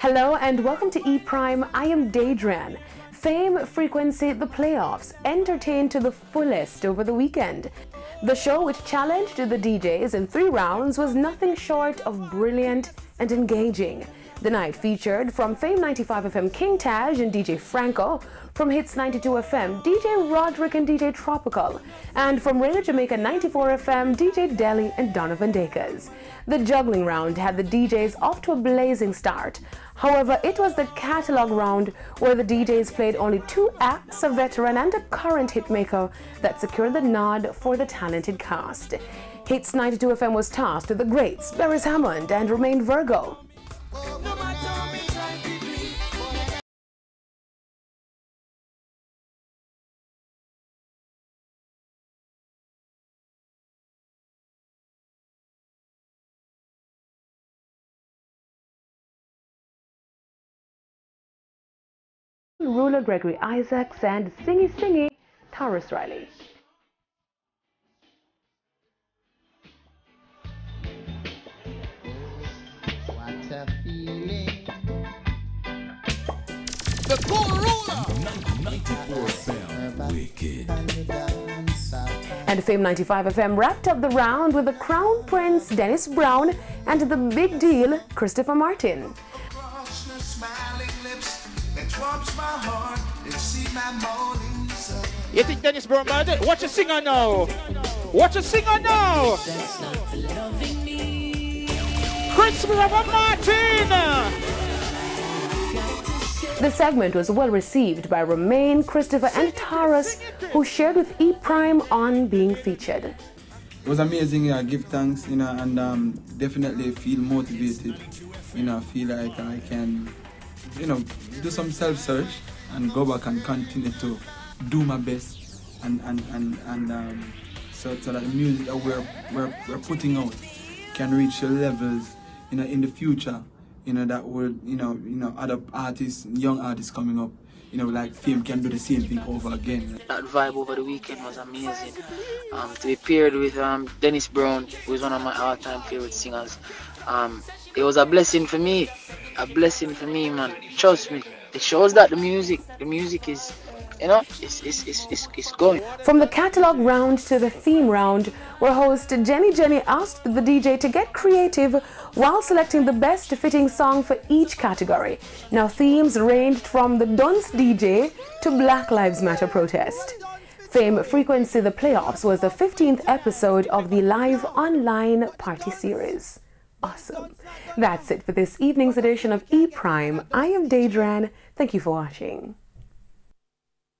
Hello and welcome to E Prime. I am Daedran. Fame, frequency, the playoffs entertained to the fullest over the weekend. The show, which challenged the DJs in 3 rounds, was nothing short of brilliant and engaging. The night featured from Fame 95 FM King Taj and DJ Franco, from Hits 92 FM DJ Roderick and DJ Tropical, and from Radio Jamaica 94 FM DJ Deli and Donovan Dakers. The juggling round had the DJs off to a blazing start. However, it was the catalog round where the DJs played only 2 acts, a veteran and a current hitmaker, that secured the nod for the talented cast. Hits 92 FM was tasked with the greats Beres Hammond and Romain Virgo. Ruler Gregory Isaacs and Singy Singy Taurus Riley. What a feeling. The co-ruler. 94 FM, wicked. And Fame 95 FM wrapped up the round with the Crown Prince Dennis Brown and the big deal Christopher Martin. You think Dennis Brown bad? Watch a singer now. Watch a singer now. Christopher Martin. The segment was well received by Romain, Christopher and Taurus, who shared with E Prime on being featured. It was amazing, yeah, give thanks, and definitely feel motivated, feel like I can, do some self-search and go back and continue to do my best so that the music that we're putting out can reach the levels, in the future, that will, other artists, young artists coming up, like Fame can do the same thing over again. That vibe over the weekend was amazing. To be paired with Dennis Brown, who is one of my all-time favorite singers, it was a blessing for me. A blessing for me, man. Trust me. It shows that the music is, it's going. From the catalog round to the theme round, where host Jenny asked the DJ to get creative while selecting the best fitting song for each category. Now, themes ranged from the Dunce DJ to Black Lives Matter protest. Fame Frequency the Playoffs was the 15th episode of the live online party series. Awesome. That's it for this evening's edition of E Prime. I am Daedran. Thank you for watching.